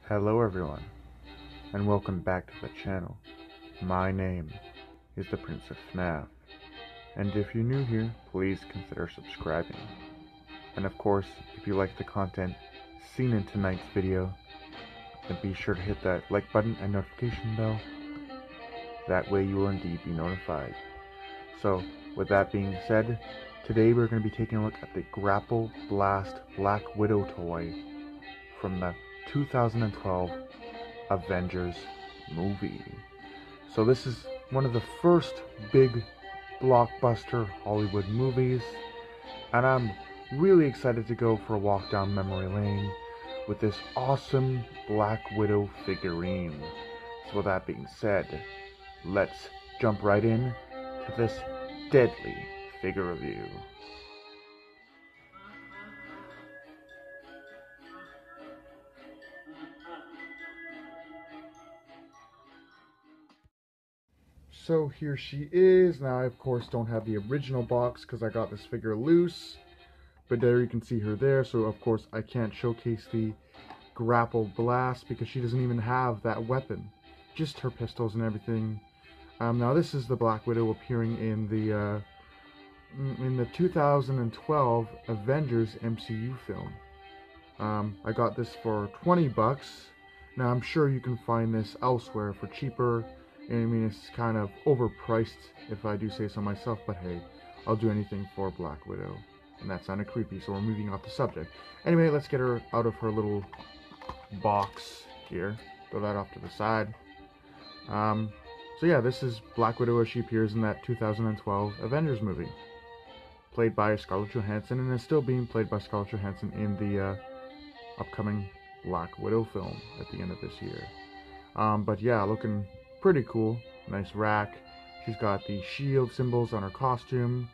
Hello everyone, and welcome back to the channel. My name is the Prince of FNAF, and if you're new here, please consider subscribing. And of course, if you like the content seen in tonight's video, then be sure to hit that like button and notification bell. That way you will indeed be notified. So, with that being said, today we're going to be taking a look at the Grapple Blast Black Widow toy from the 2012 Avengers movie. So this is one of the first big blockbuster Hollywood movies, and I'm really excited to go for a walk down memory lane with this awesome Black Widow figurine. So with that being said, let's jump right in to this deadly figure review. So here she is. Now I of course don't have the original box because I got this figure loose, but there you can see her there. So of course I can't showcase the Grapple Blast because she doesn't even have that weapon, just her pistols and everything. Now this is the Black Widow appearing in the 2012 Avengers MCU film. I got this for 20 bucks. Now I'm sure you can find this elsewhere for cheaper. I mean, it's kind of overpriced if I do say so myself, but hey, I'll do anything for Black Widow. And that sounded creepy, so we're moving off the subject. Anyway, let's get her out of her little box here. Throw that off to the side. So yeah, this is Black Widow as she appears in that 2012 Avengers movie. Played by Scarlett Johansson, and is still being played by Scarlett Johansson in the upcoming Black Widow film at the end of this year. But yeah, looking pretty cool. Nice rack. She's got the shield symbols on her costume.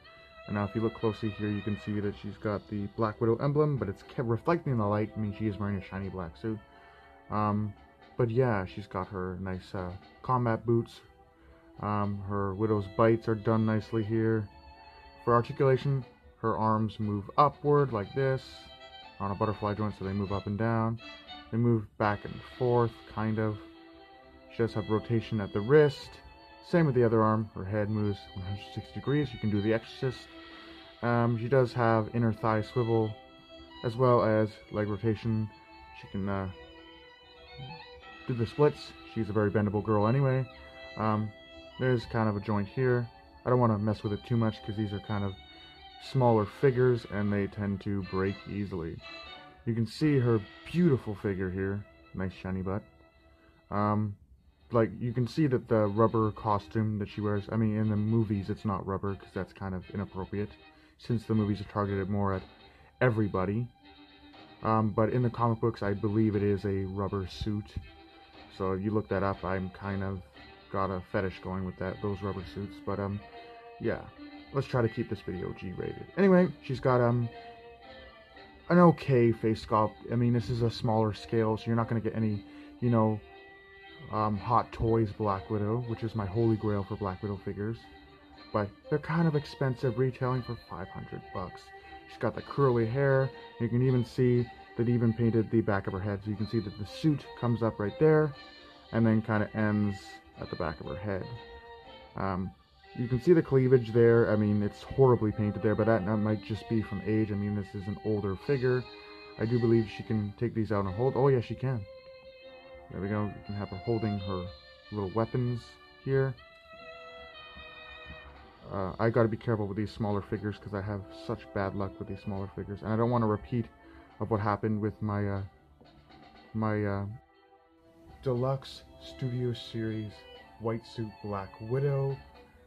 And now if you look closely here, you can see that she's got the Black Widow emblem, but it's kept reflecting the light. I mean, she is wearing a shiny black suit. But yeah, she's got her nice combat boots. Her Widow's bites are done nicely here. For articulation, her arms move upward like this on a butterfly joint, so they move up and down. They move back and forth, kind of. She does have rotation at the wrist. Same with the other arm. Her head moves 160 degrees. You can do the Exorcist. She does have inner thigh swivel as well as leg rotation. She can do the splits. She's a very bendable girl anyway. There's kind of a joint here. I don't want to mess with it too much because these are kind of smaller figures and they tend to break easily. You can see her beautiful figure here. Nice shiny butt. Like, you can see that the rubber costume that she wears, I mean, in the movies it's not rubber because that's kind of inappropriate, since the movies are targeted more at everybody. But in the comic books, I believe it is a rubber suit. So if you look that up, I'm kind of got a fetish going with those rubber suits. But yeah, let's try to keep this video G-rated. Anyway, she's got an okay face sculpt. I mean, this is a smaller scale, so you're not going to get any, you know, Hot Toys Black Widow, which is my holy grail for Black Widow figures, but they're kind of expensive, retailing for 500 bucks. She's got the curly hair. You can even see that even painted the back of her head, so you can see that the suit comes up right there and then kind of ends at the back of her head. You can see the cleavage there. I mean, it's horribly painted there, but that might just be from age. I mean, this is an older figure. I do believe she can take these out and hold. Oh yeah, she can. There we go. You can have her holding her little weapons here. I gotta be careful with these smaller figures because I have such bad luck with these smaller figures, and I don't want to repeat of what happened with my Deluxe Studio Series White Suit Black Widow,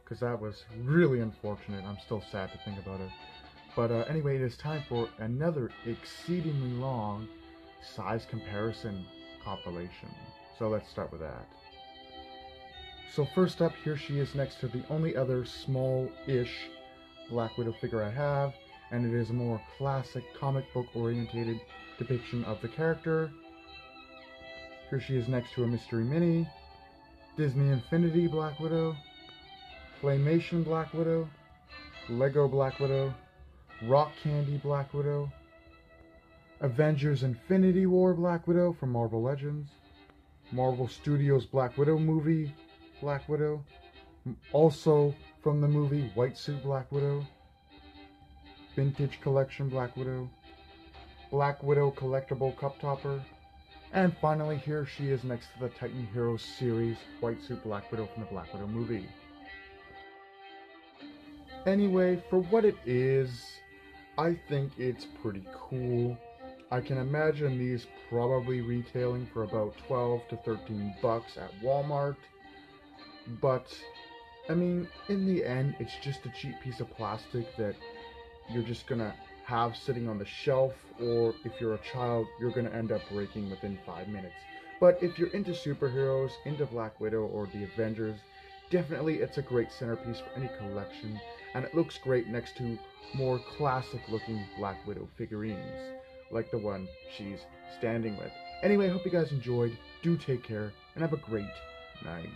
because that was really unfortunate. I'm still sad to think about it. But anyway, it is time for another exceedingly long size comparison compilation. So let's start with that. So first up, here she is next to the only other small-ish Black Widow figure I have, and it is a more classic comic book oriented depiction of the character. Here she is next to a Mystery Mini, Disney Infinity Black Widow, Claymation Black Widow, Lego Black Widow, Rock Candy Black Widow, Avengers Infinity War Black Widow from Marvel Legends. Marvel Studios Black Widow movie Black Widow. Also from the movie White Suit Black Widow. Vintage Collection Black Widow. Black Widow Collectible Cup Topper. And finally, here she is next to the Titan Heroes series White Suit Black Widow from the Black Widow movie. Anyway, for what it is, I think it's pretty cool. I can imagine these probably retailing for about 12 to 13 bucks at Walmart. But, I mean, in the end, it's just a cheap piece of plastic that you're just gonna have sitting on the shelf, or if you're a child, you're gonna end up breaking within 5 minutes. But if you're into superheroes, into Black Widow or the Avengers, definitely it's a great centerpiece for any collection, and it looks great next to more classic looking Black Widow figurines, like the one she's standing with. Anyway, I hope you guys enjoyed. Do take care, and have a great night.